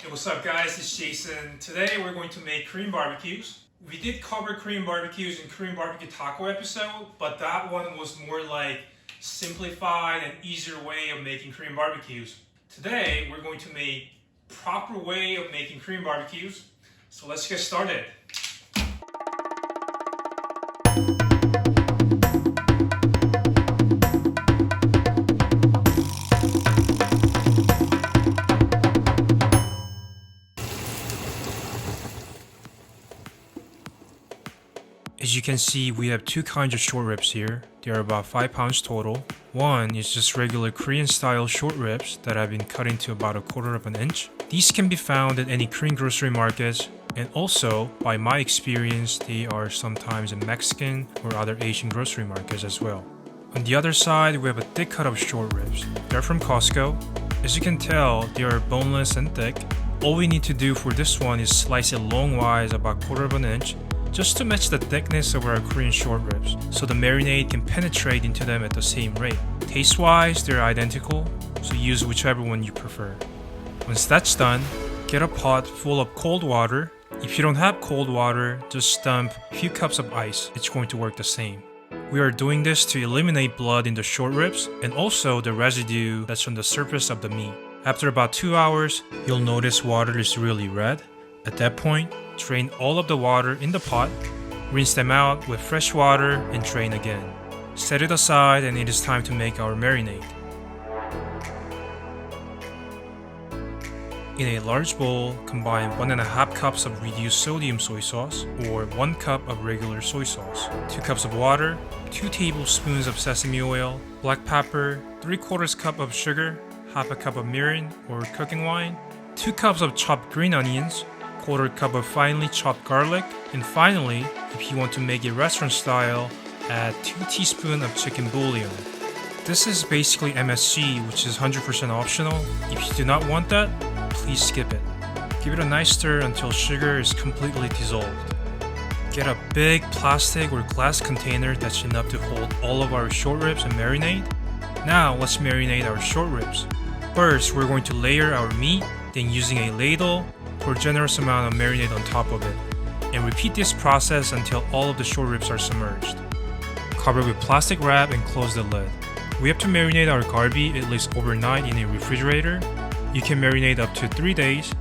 Hey, what's up guys, it's Jason. Today we're going to make Korean barbecues. We did cover Korean barbecues in Korean barbecue taco episode, but that one was more like simplified and easier way of making Korean barbecues. Today we're going to make proper way of making Korean barbecues. So let's get started. As you can see, we have two kinds of short ribs here. They are about 5 pounds total. One is just regular Korean style short ribs that have been cut into about 1/4 of an inch. These can be found at any Korean grocery markets, and also, by my experience, they are sometimes in Mexican or other Asian grocery markets as well. On the other side, we have a thick cut of short ribs. They're from Costco. As you can tell, they are boneless and thick. All we need to do for this one is slice it longwise about 1/4 of an inch, just to match the thickness of our Korean short ribs, so the marinade can penetrate into them at the same rate. Taste-wise, they're identical, so use whichever one you prefer. Once that's done, get a pot full of cold water. If you don't have cold water, just dump a few cups of ice. It's going to work the same. We are doing this to eliminate blood in the short ribs and also the residue that's on the surface of the meat. After about 2 hours, you'll notice water is really red. At that point, drain all of the water in the pot, rinse them out with fresh water, and drain again. Set it aside, and it is time to make our marinade. In a large bowl, combine 1.5 cups of reduced sodium soy sauce or 1 cup of regular soy sauce, 2 cups of water, 2 tablespoons of sesame oil, black pepper, 3/4 cup of sugar, half a cup of mirin or cooking wine, 2 cups of chopped green onions, 1/4 cup of finely chopped garlic, and finally, if you want to make it restaurant style, add 2 teaspoons of chicken bouillon. This is basically MSG, which is 100% optional. If you do not want that, please skip it. Give it a nice stir until sugar is completely dissolved. Get a big plastic or glass container that's enough to hold all of our short ribs and marinade. Now let's marinate our short ribs. First, we're going to layer our meat, then using a ladle, pour a generous amount of marinade on top of it, and repeat this process until all of the short ribs are submerged. Cover with plastic wrap and close the lid. We have to marinate our Galbi at least overnight in a refrigerator. You can marinate up to 3 days.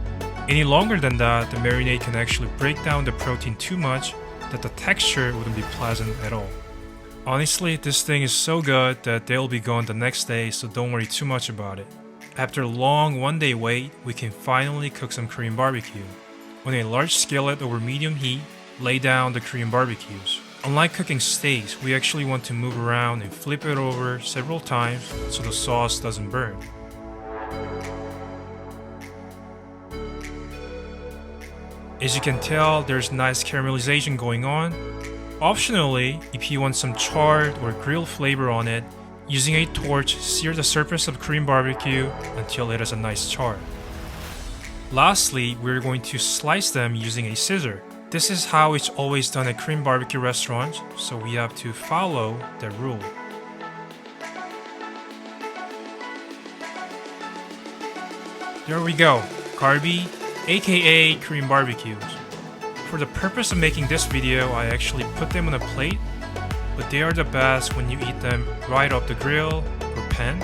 Any longer than that, the marinade can actually break down the protein too much that the texture wouldn't be pleasant at all. Honestly, this thing is so good that they'll be gone the next day, so don't worry too much about it. After a long 1-day wait, we can finally cook some Korean barbecue. On a large skillet over medium heat, lay down the Korean barbecues. Unlike cooking steaks, we actually want to move around and flip it over several times so the sauce doesn't burn. As you can tell, there's nice caramelization going on. Optionally, if you want some charred or grilled flavor on it, using a torch, sear the surface of Korean barbecue until it has a nice char. Lastly, we're going to slice them using a scissor. This is how it's always done at Korean barbecue restaurants, so we have to follow the rule. There we go, Galbi, aka Korean barbecues. For the purpose of making this video, I actually put them on a plate, but they are the best when you eat them right off the grill or pan.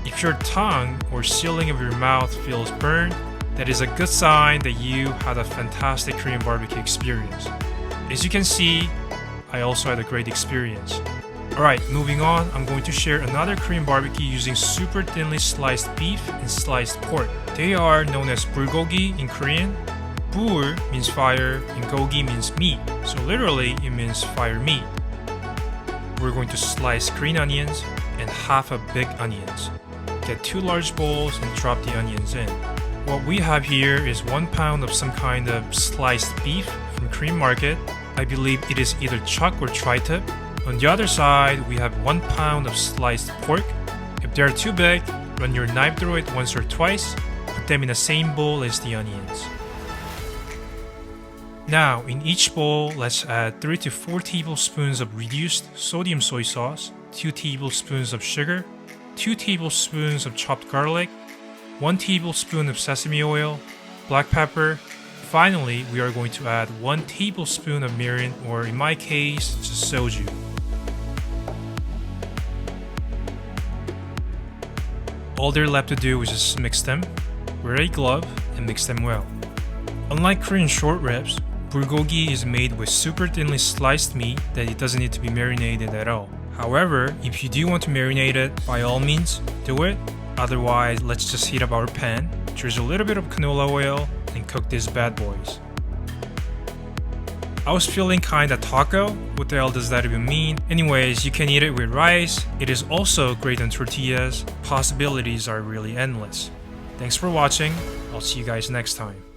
If your tongue or ceiling of your mouth feels burned, that is a good sign that you had a fantastic Korean barbecue experience. As you can see, I also had a great experience. Alright, moving on, I'm going to share another Korean barbecue using super thinly sliced beef and sliced pork. They are known as Bulgogi in Korean. Bul means fire and gogi means meat, so literally it means fire meat. We're going to slice green onions and half of big onions. Get 2 large bowls and drop the onions in. What we have here is 1 pound of some kind of sliced beef from Korean market. I believe it is either chuck or tri-tip. On the other side, we have 1 pound of sliced pork. If they are too big, run your knife through it once or twice. Put them in the same bowl as the onions. Now, in each bowl, let's add 3 to 4 tablespoons of reduced sodium soy sauce, 2 tablespoons of sugar, 2 tablespoons of chopped garlic, 1 tablespoon of sesame oil, black pepper. Finally, we are going to add 1 tablespoon of mirin, or in my case, just soju. All they're left to do is just mix them, wear a glove, and mix them well. Unlike Korean short ribs, bulgogi is made with super thinly sliced meat that it doesn't need to be marinated at all. However, if you do want to marinate it, by all means, do it. Otherwise, let's just heat up our pan, drizzle a little bit of canola oil, and cook these bad boys. I was feeling kinda taco. What the hell does that even mean? Anyways, you can eat it with rice. It is also great on tortillas. Possibilities are really endless. Thanks for watching. I'll see you guys next time.